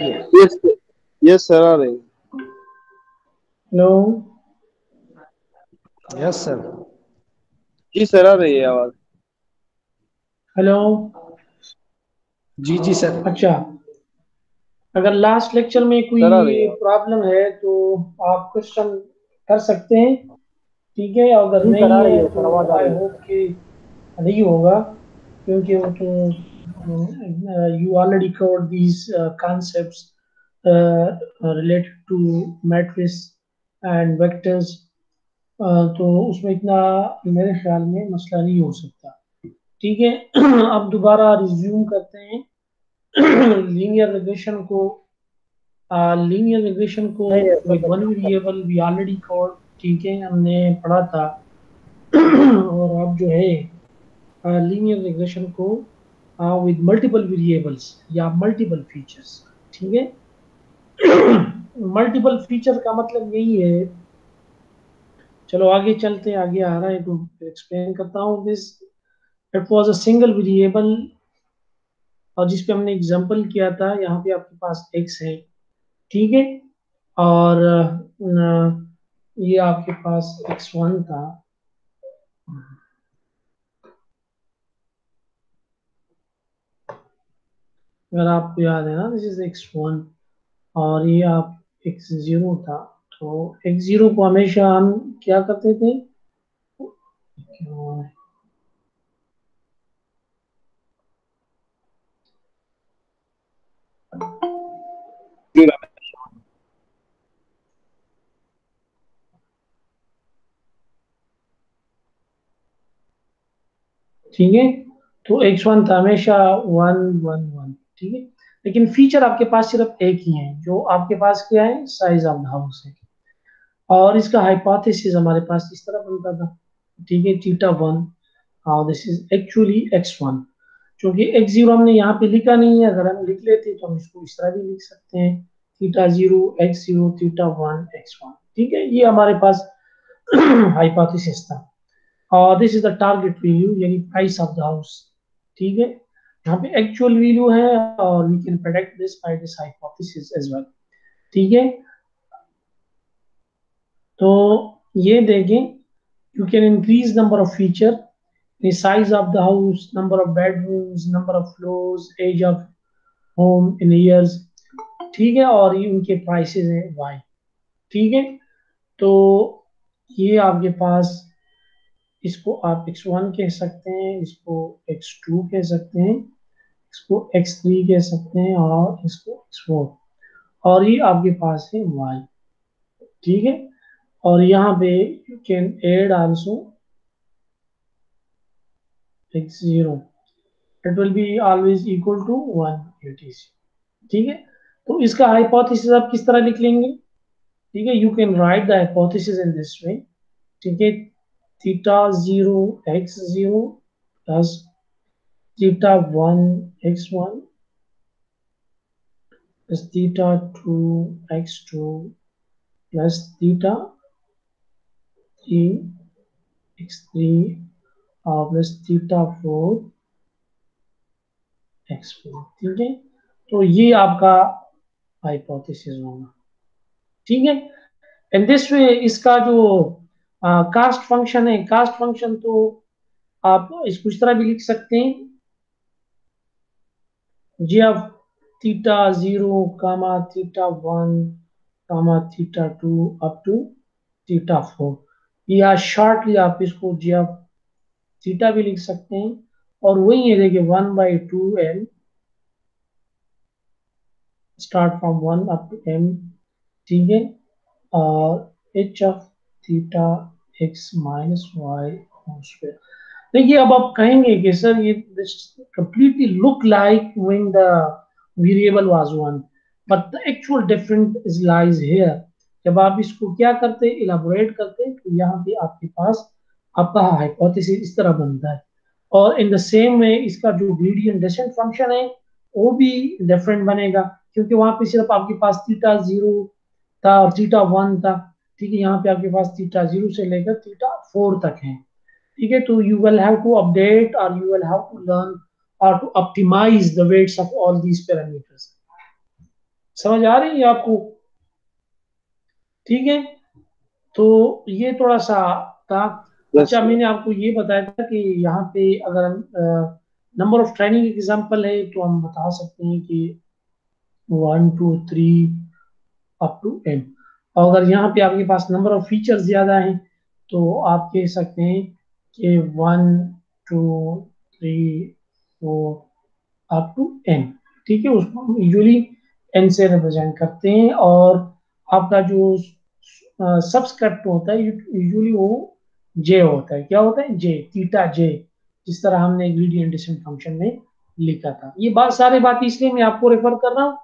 Yes, yes sir, आ रही है। हेलो। Yes sir. जी सर, आ रही है आवाज। हेलो। जी जी सर। अच्छा, अगर लास्ट लेक्चर में सर आ रही है कोई आवाज। प्रॉब्लम है तो आप क्वेश्चन कर सकते हैं। ठीक है, अगर जी सर, नहीं आ रही है है तो सर, आवाज आ आई रही है। होप कि नहीं होगा, क्योंकि वो तो you already covered these concepts related to matrix and vectors. तो उसमें इतना मेरे ख्याल में मसला नहीं हो सकता। ठीक है। अब दोबारा रिज्यूम करते हैं लीनियर रिग्रेशन को। लीनियर रिग्रेशन को नहीं है सर, विद वन बताइए sir. Variable we already covered. ठीक है, हमने पढ़ा था। और अब जो है लीनियर रिग्रेशन को विद मल्टीपल वेरिएबल्स या मल्टीपल फीचर्स। ठीक है। मल्टीपल फीचर का मतलब यही है। चलो आगे चलते हैं, आगे आ रहा है तो एक्सप्लेन करता हूँ this. It was a single variable, और जिस पे हमने एग्जांपल किया था, यहाँ पे आपके पास x है। ठीक है। और ये आपके पास x1 था। अगर आपको याद है ना, दिस इज x1, और ये आप x0 था। तो x0 को हमेशा हम क्या करते थे? जी ठीक है। तो x1 था हमेशा 1 1 1। ठीक है। लेकिन फीचर आपके पास सिर्फ एक ही है, जो आपके पास क्या है, साइज ऑफ द हाउस है। और इसका हाइपोथेसिस हमारे पास इस तरह बनता था। ठीक है, theta 1, this is actually x1। क्योंकि x0 हमने यहाँ पे लिखा नहीं है, अगर हम लिख लेते तो हम इसको इस तरह भी लिख सकते हैं, थीटा 0 x0 थीटा 1 x1। ठीक है, ये हमारे पास हाइपोथेसिस था। और this is the target value, यानी प्राइस ऑफ द हाउस। ठीक है, यहाँ पे एक्चुअल वैल्यू है, और we can predict this by this hypothesis as well. ठीक है। तो ये देखें, you can increase number of feature, the size of the house, number of bedrooms, number of floors, age of home in years। ठीक है, और ये उनके प्राइसेस हैं वाई। ठीक है। तो ये आपके पास, इसको आप x1 कह सकते हैं, इसको x2 कह सकते हैं, इसको x3 कह सकते हैं, और इसको x4। और ये आपके पास है y। ठीक है। और यहाँ पे you can add also x0, it will be always equal to 1 etc। ठीक है। तो इसका हाइपोथेसिस आप किस तरह लिख लेंगे? ठीक है, you can write the hypothesis in this way. ठीक है, theta 0 x0 plus theta 1 x1 plus theta 2 x2 plus theta 3 x3 और प्लस थीटा 4 x4। ठीक है। तो ये आपका हाइपोथेसिस होगा। ठीक है। इन दिस वे इसका जो कास्ट फंक्शन है, कास्ट फंक्शन तो आप इसको इस तरह भी लिख सकते हैं, G of theta 0 comma theta 1 comma theta 2 up to theta 4। या शॉर्टली आप इसको जी ऑफ थीटा भी लिख सकते हैं। और वही है, देखिए 1/2 m start from 1 up to m। ठीक है। और h of theta x - y whole square. देखिए, अब आप कहेंगे कि सर ये completely look like when the variable was one, but the actual difference is lies here। जब आप इसको क्या करते हैं, इलाबोरेट करते हैं, तो यहाँ पे आपके पास आपका हाइपोथेसिस इस तरह बनता है। और इन द सेम वे इसका जो ग्रेडियंट डेसेंट फंक्शन है वो भी डिफरेंट बनेगा, क्योंकि वहां पे सिर्फ आपके पास थीटा 0 था और थीटा 1 था। ठीक है, यहाँ पे आपके पास थीटा 0 से लेकर थीटा 4 तक है। ठीक है, तो you will have to update, or you will have to learn or to optimize the weights of all these parameters। समझ आ रही है आपको? ठीक है, तो ये थोड़ा सा था। यस अच्छा, सर। मैंने आपको ये बताया था कि यहाँ पे अगर हम नंबर ऑफ ट्रेनिंग एग्जांपल है तो हम बता सकते हैं कि 1 2 3 अप टू एन। और अगर यहाँ पे आपके पास नंबर ऑफ फीचर्स ज़्यादा हैं तो आप कह सकते हैं कि 1 2 3 4 अप टू एन। ठीक है, उसको हम यूजुअली एन से रिप्रेजेंट करते हैं। और आपका जो सबस्क्रिप्ट होता है यूजुअली वो जे होता है। क्या होता है? जे, थीटा जे, जिस तरह हमने ग्रेडियंट डिसेंट फंक्शन में लिखा था। ये बात सारी बातें इसलिए मैं आपको रेफर कर रहा हूँ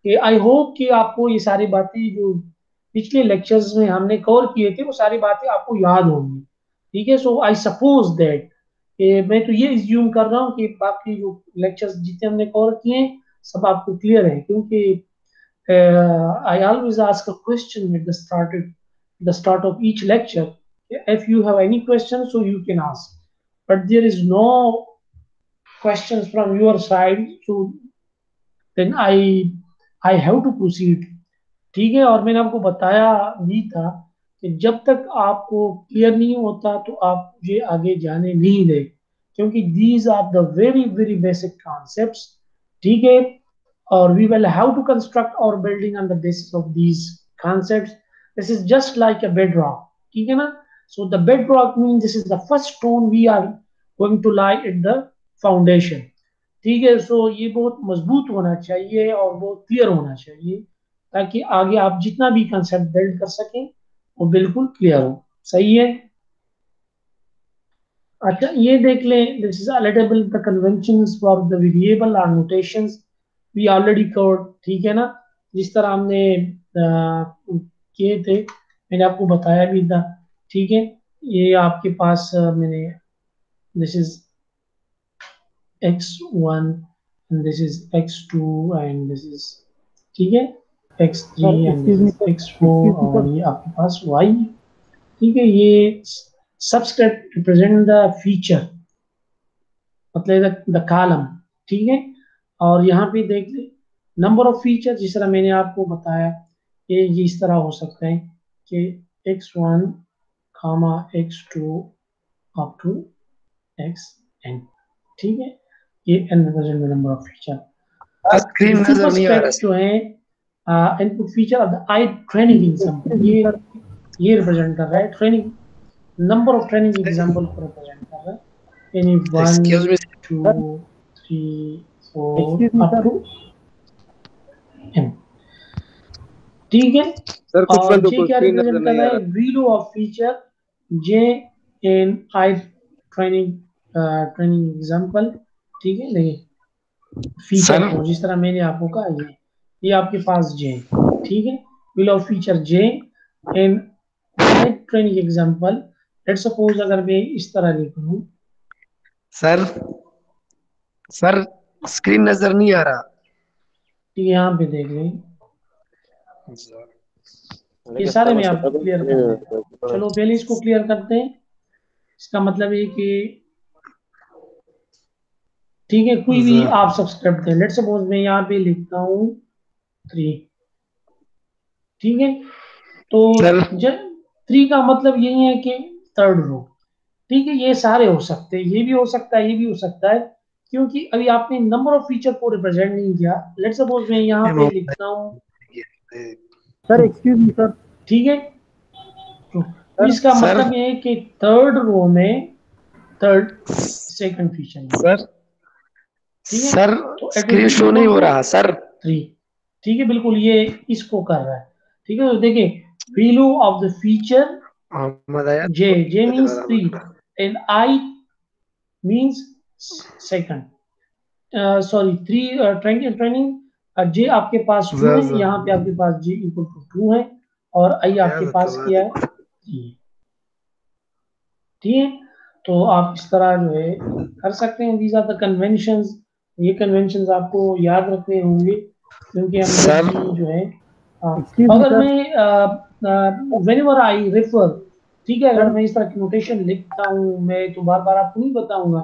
कि आई होप कि आपको ये सारी बातें जो पिछले लेक्चर्स में हमने कवर किए थे वो सारी बातें आपको याद होंगी। ठीक है, सो आई सपोज दैट, मैं तो ये इज्यूम कर रहा हूँ कि बाकी जो लेक्चर्स जितने हमने कवर किए हैं सब आपको क्लियर है, क्योंकि I always ask a question at the start of each lecture. If you have any questions, so you can ask. But there is no questions from your side, so then I have to proceed. ठीक है, और मैंने आपको बताया भी था कि जब तक आपको क्लियर नहीं होता तो आप मुझे आगे जाने नहीं दें, क्योंकि these are the very very basic concepts. ठीक है, or we will have to construct our building on the basis of these concepts. This is just like a bedrock. ठीक है ना? So the bedrock means this is the first stone we are going to lie at the foundation. ठीक है, सो ये बहुत मजबूत होना चाहिए और बहुत क्लियर होना चाहिए, ताकि आगे आप जितना भी कंसेप्ट बिल्ड कर सकें वो बिल्कुल क्लियर हो। सही है? अच्छा, ये देख लें, दिस इज अलेटेबल the conventions for the variable और नोटेशंस वी ऑलरेडी कवर्ड। ठीक है ना? जिस तरह हमने किए थे, मैंने आपको बताया भी था। ठीक है, ये आपके पास मैंने, this is x1 and this is x2 and this is, ठीक है, x3 sir and this excuse me is sir, x4, excuse me और सर। ये आपके पास y। ठीक है, ये सबस्क्रिप्ट रिप्रेजेंट द फीचर, मतलब द कॉलम। ठीक है, और यहाँ पे देख ले नंबर ऑफ फीचर, जिस तरह मैंने आपको बताया कि ये इस तरह हो सकता है कि x1 comma x2 up to xn। ठीक है, ये n represent the number of feature. जो स्क्रीन सुपर नजर नहीं आ स्क्रिप्ट रहा। जो है input feature of the i training example, excuse me sir. ये रिप्रेजेंट कर रहा है training, number of training example को रिप्रेजेंट कर रहा है। यानी one excuse me two sir. Three excuse four me up sir. To n। ठीक है, सर कुछ और वन तो जे कोई क्या स्क्रीन नजर रिप्रेजेंट कर नहीं रहा आ है? रहा। Value of feature J in I training training example. ठीक है, देखिए फीचर सर को जिस तरह मैंने आपको कहा, ये आपके पास जे। ठीक है, will of feature J in I training example. Let suppose अगर मैं इस तरह लिख लूं, सर सर स्क्रीन नजर नहीं आ रहा। ठीक है, यहाँ पे देख लें, ये सारे मैं आपको क्लियर कर देता हूँ। चलो पहले इसको क्लियर करते हैं। इसका मतलब है कि ठीक है, कोई भी आप सब्सक्राइब दें, लेट सपोज मैं यहाँ पे लिखता हूँ 3। ठीक है, तो सर जब 3 का मतलब यही है कि थर्ड रो। ठीक है, ये सारे हो सकते हैं, ये भी हो सकता है, ये भी हो सकता है, क्योंकि अभी आपने नंबर ऑफ फीचर को रिप्रेजेंट नहीं किया। लेट सपोज मैं यहाँ पे लिखता हूँ, सर एक्सक्यूज मी सर। ठीक है, तो सर इसका सर मतलब ये है कि थर्ड रो में थर्ड सेकंड फीचर में। सर ठीक है, सर तो it will screen be show नहीं इक्वल हो टू रहा सर। 3। ठीक है, बिल्कुल ये इसको कर रहा है। ठीक है, तो देखिए वैल्यू ऑफ द फीचर मोहम्मद आया J means 3 and I means second, sorry 3 training J आपके पास 2 है, यहाँ पे आपके पास जे इक्वल टू 2 है, और आई आपके पास क्या है? 3। ठीक है, तो आप इस तरह जो है कर सकते हैं। These are the conventions. ये कन्वेंशंस आपको याद रखने होंगे, क्योंकि हम जब सर भी जो है एक्सक्यूज मी अगर सर। मैं वेनेवर आई रेफर, ठीक है, अगर सर मैं इस तरह की नोटेशन लिखता हूँ, मैं तो बार बार आपको नहीं बताऊंगा।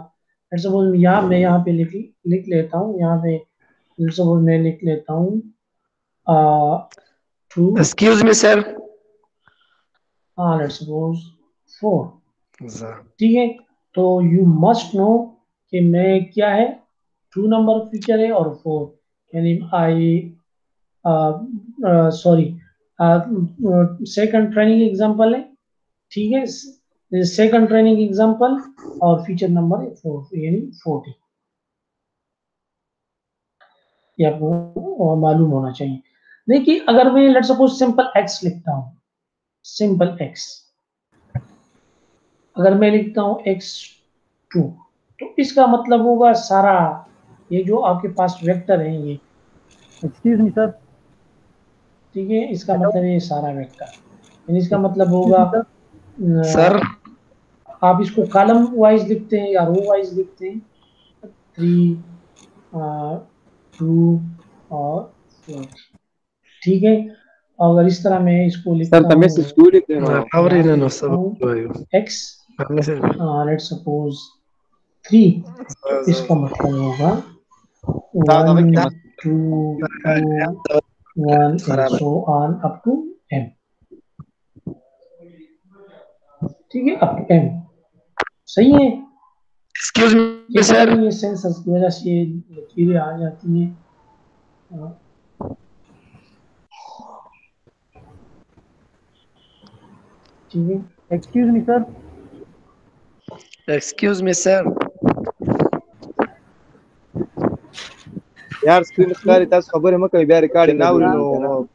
सपोज मैं यहाँ पे लिख लेता हूँ, यहाँ पे सपोज मैं लिख लेता हूँ 2, excuse me sir. Let's suppose 4, ठीक है। तो यू मस्ट नो कि मैं क्या है, 2 नंबर फीचर है और 4, यानी आई सॉरी सेकंड ट्रेनिंग एग्जांपल है, ठीक है। सेकंड ट्रेनिंग एग्जांपल और फीचर नंबर 4 यानी 40, ये आपको मालूम होना चाहिए। देखिए अगर मैं लेट्स सपोज सिंपल एक्स लिखता हूँ, सिंपल एक्स, अगर मैं लिखता हूँ x2, तो इसका मतलब होगा सारा ये जो आपके पास वेक्टर है ये, एक्सक्यूज मी सर। ठीक है, इसका मतलब है ये सारा वेक्टर, यानी इसका मतलब होगा सर आप इसको कॉलम वाइज लिखते हैं या रो वाइज लिखते हैं, 3, 2 और 4, ठीक है। अगर इस तरह मैं इसको सर लिखता तमें हूँ, स्टूडियो देना और यहाँ पे इन्हें लिखता सब हूँ x, करने से लेट्स सपोज 3, तो इसका मतलब होगा 1, दादा 2, 1 and खराब है। so on up to m, ठीक है, अप टू m, सही है। एक्सक्यूज ये मी पता सर। नहीं ये सेंसर्स की वजह से ये लकीरें आ जाती हैं। ठीक है, excuse me sir. Excuse me sir. यार स्क्रीन स्क्वायर इतास खबर है मका बिया रिकॉर्डिंग ना उरिनो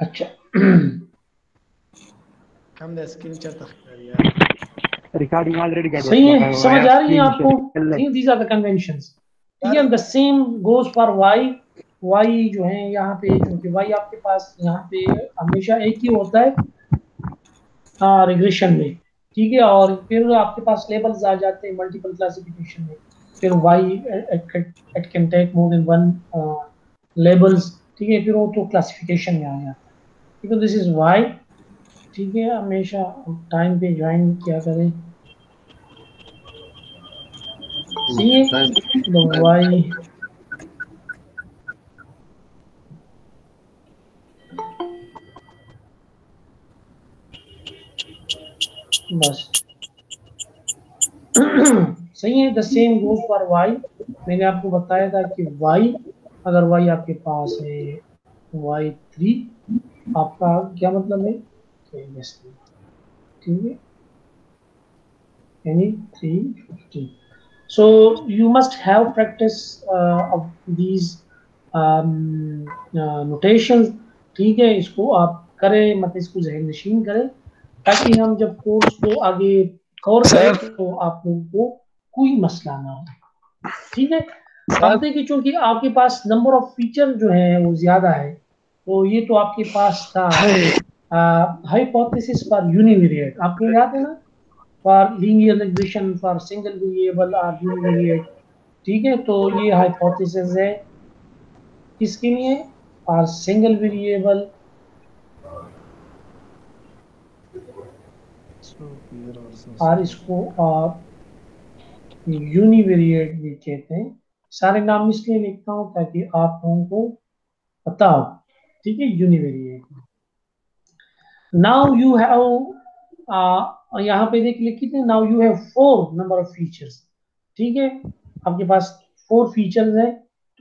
अच्छा कम द स्क्रीन शॉट तक यार रिकॉर्डिंग ऑलरेडी गड़बड़ सही है, हुआ समझ यार आ रही है स्क्रीन आपको, शेयर ठीक है, दीज आर द कन्वेंशंस, ठीक है। The same goes for y, y जो है यहाँ पे, चूंकि वाई आपके पास यहाँ पे हमेशा एक ही होता है रिग्रेशन में, ठीक है, और फिर आपके पास लेबल्स आ जाते हैं मल्टीपल क्लासिफिकेशन में, फिर y it can take more than one labels, ठीक है, फिर वो तो क्लासिफिकेशन में आ जाता है, ठीक है। दिस इज वाई, ठीक है, हमेशा टाइम पे ज्वाइन किया करें, सही है। तो वाई बस सही है। The same goes for y, मैंने आपको बताया था कि वाई, अगर वाई आपके पास है y3, आपका क्या मतलब है, ठीक है, यानी 350। So you must have practice of these notations, ठीक है, इसको आप करें, मतलब इसको जहन नशीन करें, ताकि हम जब कोर्स को आगे कवर करें सर तो आप लोगों को कोई मसला ना हो, ठीक है। सर अब देखिए चूंकि आपके पास नंबर ऑफ फीचर जो है वो ज्यादा है, तो ये तो आपके पास था हाइपोथेसिस फॉर यूनिवेरिएट, आपको याद है ना, for linear regression for single variable और यूनिवेरिएट, ठीक है। तो ये हाइपोथेसिस है किसके लिए, फॉर सिंगल वेरिएबल, और इसको आप यूनिवेरिएट भी कहते हैं। सारे नाम इसलिए लिखता हूँ ताकि आप लोगों को पता हो, ठीक है, यूनिवेरिएट। नाउ यू हैव यहाँ पे देख लिखिए, now you have 4 number of features, ठीक है, आपके पास 4 फीचर्स है,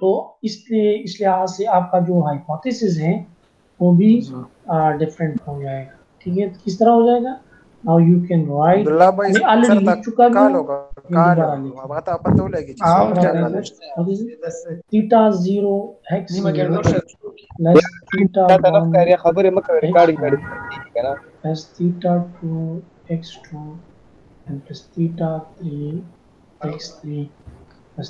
तो इसलिए इस लिहाज से आपका जो हाइपोथेसिस है वो भी डिफरेंट हो जाएगा, ठीक है। तो किस तरह हो जाएगा, now you can write, Abdullah भाई मैं सर ऑलरेडी लिख तक चुका भी कालो हूँ, मैं कालो दोबारा लिख बात अपन तो लगी जी आओ सुपर क्या चैनल कर थीटा 0 x निमा क्या 0 प्लस थीटा क्या तनफ 1 कर या खबर है मका रिकॉर्डिंग x1 कर ना plus theta 2 x2 and plus theta 3 x3 plus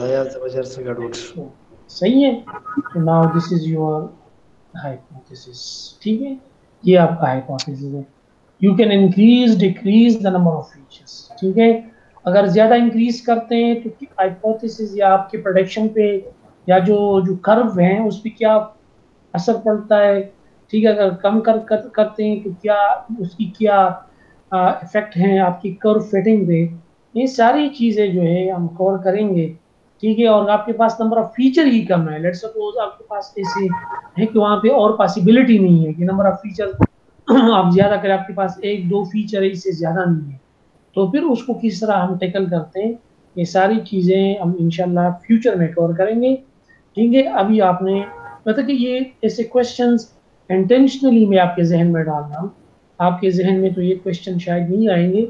यार जबरदस्त से गड़बड़ x4, सही है। तो now this is your hypothesis, ठीक है, ये आपका हाइपोथेसिस है। You can increase decrease the number of features, ठीक है। अगर ज्यादा इंक्रीज करते हैं तो हाइपोथेसिस या आपके प्रोडक्शन पे या जो जो कर्व हैं उस पर क्या असर पड़ता है, ठीक है। अगर कम करते हैं तो क्या उसकी क्या इफेक्ट हैं आपकी कर्व फिटिंग पे, ये सारी चीजें जो है हम कवर करेंगे ठीक है, और आपके पास नंबर ऑफ फीचर ही कम है, लेट्स सपोज आपके पास ऐसे है कि वहाँ पे और पॉसिबिलिटी नहीं है कि नंबर ऑफ फीचर आप ज्यादा करें, आपके पास एक दो फीचर है, इससे ज्यादा नहीं है, तो फिर उसको किस तरह हम टैकल करते हैं, ये सारी चीजें हम इंशाल्लाह फ्यूचर में कवर करेंगे। ठीक है, अभी आपने मतलब कि ये ऐसे क्वेश्चंस इंटेंशनली मैं आपके जहन में डाल रहा हूँ, आपके जहन में तो ये क्वेश्चन शायद नहीं आएंगे,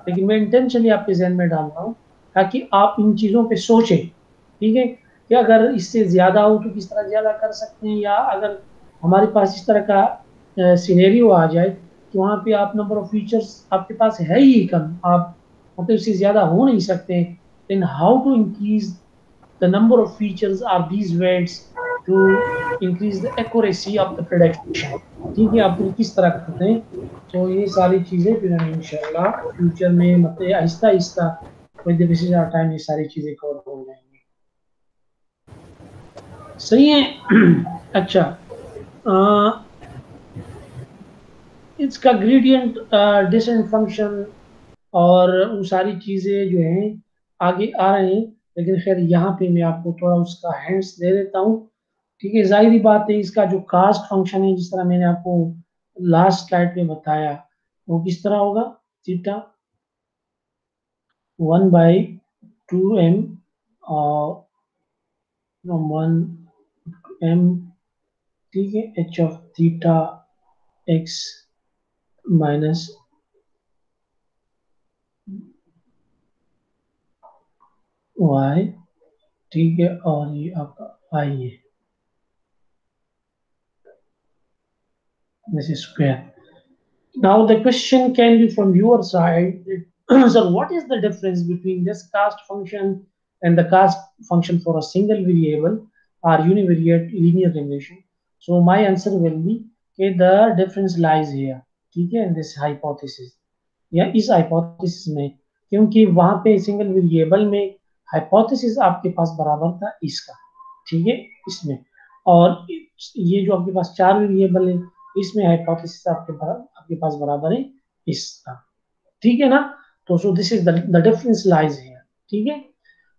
लेकिन मैं इंटेंशनली आपके जहन में डाल रहा हूँ ताकि आप इन चीज़ों पे सोचें। ठीक है, कि अगर इससे ज़्यादा हो तो किस तरह ज़्यादा कर सकते हैं, या अगर हमारे पास इस तरह का सिनेरियो आ जाए कि वहाँ पे आप नंबर ऑफ फीचर्स आपके पास है ही कम, आप मतलब इससे ज़्यादा हो नहीं सकते, then how to increase the number of features are these weights to increase the accuracy of the prediction। ठीक है, आप फिर किस तरह करते हैं, तो ये सारी चीज़ें फिर हम इंशाल्लाह फ्यूचर में मतलब Aahista Aahista with the passage of time ये सारी चीज़ें कवर हो जाएंगी। सही है। अच्छा, इसका ग्रेडियंट डिसेंट फंक्शन और वो सारी चीज़ें जो हैं आगे आ रहे हैं, लेकिन खैर यहाँ पे मैं आपको थोड़ा उसका हैंड्स दे देता हूँ। ठीक है, जाहिर बात है इसका जो कास्ट फंक्शन है, जिस तरह मैंने आपको लास्ट स्लाइड पे बताया, वो किस तरह होगा, थीटा 1/2m और 1m, ठीक है, h of theta x minus y, ठीक है, और ये आपका i है, this is square। Now the question can be from your side, so what is the difference between this cast function and the cast function for a single variable or univariate linear relation? So my answer will be okay, the difference lies here, ठीक है, in this hypothesis, या इस hypothesis में, क्योंकि वहां पे single variable में hypothesis आपके पास बराबर था इसका, ठीक है, इसमें, और ये जो आपके पास चार वेरिएबल है, इसमें हाइपोथेसिस आपके पास बराबर है इसका, ठीक है ना, तो so this is the difference lies here. ठीक है,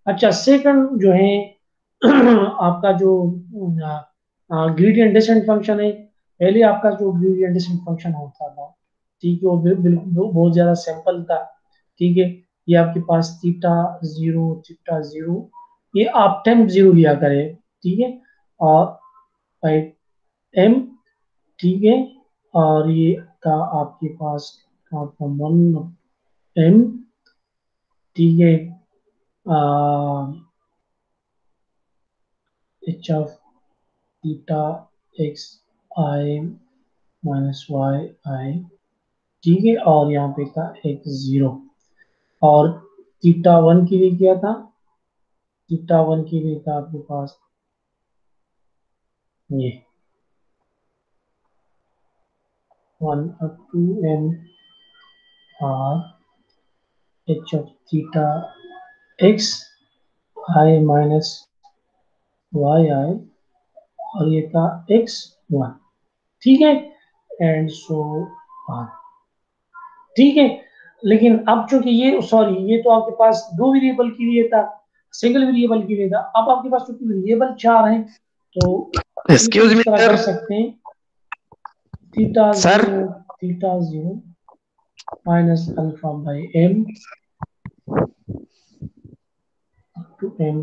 अच्छा, सेकंड जो है आपका जो ग्रेडियंट डिसेंट फंक्शन है, पहले आपका जो ग्रेडियंट डिसेंट फंक्शन होता था, ठीक है, वो बिल्कुल बहुत ज्यादा सिंपल था। ठीक है, ये आपके पास थीटा जीरो, ये आप टेम्प जीरो लिया करें, ठीक है, और एम, ठीक है, और ये का आपके पास आपका 1m, ठीक है, H of theta X I minus Y I, ठीक है, और यहाँ पे था एक जीरो, और थीटा वन के लिए क्या था, थीटा वन के लिए था आपके पास ये 1/2m R H of theta X I minus Y आई, और ये था x1, ठीक है, एंड सो ऑन, ठीक है। लेकिन अब चूंकि ये सॉरी ये तो आपके पास दो वेरिएबल के लिए था, सिंगल वेरिएबल के लिए था, अब आपके पास चूंकि वेरिएबल चार हैं, तो एक्सक्यूज मी तरह सर, कर सकते हैं theta sir zero minus alpha by m to m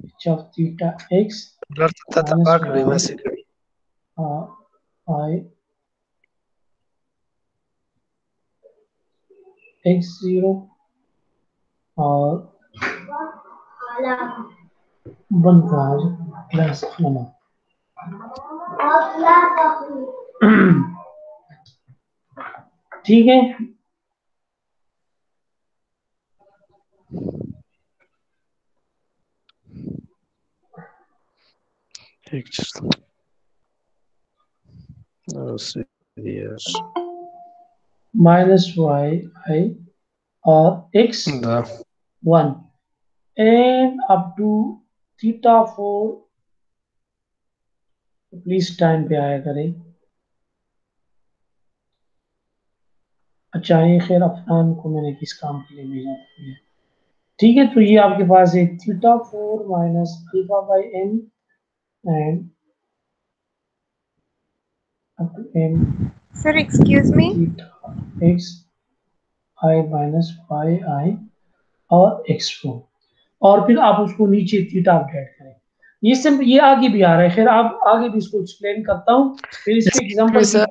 h of theta x minus y x zero और वन प्लस नमक, ठीक है। माइनस वाई आई और x one and up to theta four, please time पे आया करें। अच्छा, ये खैर अफनान को मैंने किस काम के लिए भेजा था, ठीक है, तो ये आपके पास है theta 4 minus alpha by N and up to N Sir, excuse me. Theta X I minus Y आई और x4, और फिर आप उसको नीचे थीटा अपडेट करें। ये सिंपल, ये आगे भी आ रहा है, खैर आप आगे भी इसको एक्सप्लेन करता हूँ, फिर इसके एग्जांपल भी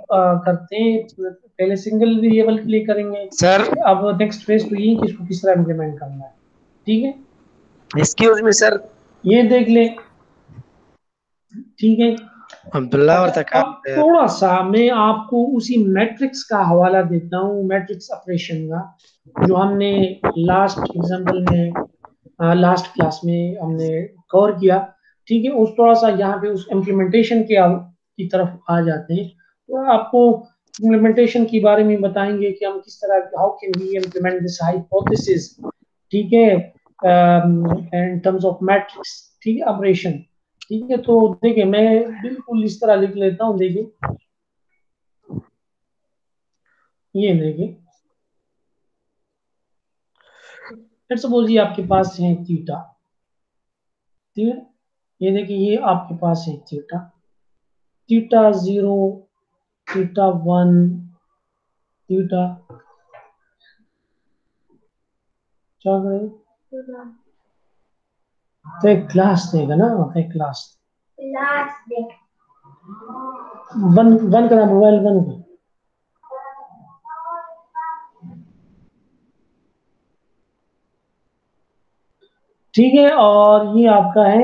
करते हैं। पहले सिंगल वेरिएबल के लिए करेंगे सर अब नेक्स्ट फेज तो ये कि इसको किस तरह इम्प्लीमेंट करना है। ठीक है, एक्सक्यूज मी सर, ये देख ले। ठीक है, अब्दुल्ला और अच्छा अब थोड़ा सा मैं आपको उसी मैट्रिक्स का हवाला देता हूँ, मैट्रिक्स ऑपरेशन का, जो हमने लास्ट एग्जांपल में लास्ट क्लास में हमने कवर किया। ठीक है, उस थोड़ा सा यहाँ पे उस इम्प्लीमेंटेशन के की तरफ आ जाते हैं, तो आपको इम्प्लीमेंटेशन के बारे में बताएंगे कि हम किस तरह, how can we implement this hypothesis. ठीक है, इन टर्म्स ऑफ मैट्रिक्स, ठीक है, ऑपरेशन। ठीक है, तो देखिए मैं बिल्कुल इस तरह लिख लेता हूँ। देखिए ये देखिए, लेट्स सपोज ये आपके पास है थीटा। ठीक है, ये देखिए ये आपके पास है थीटा, थीटा 0, थीटा 1, थीटा क्या करें, तो एक क्लास देगा ना, एक क्लास बंद बंद करा, मोबाइल बंद कर। ठीक है, और ये आपका है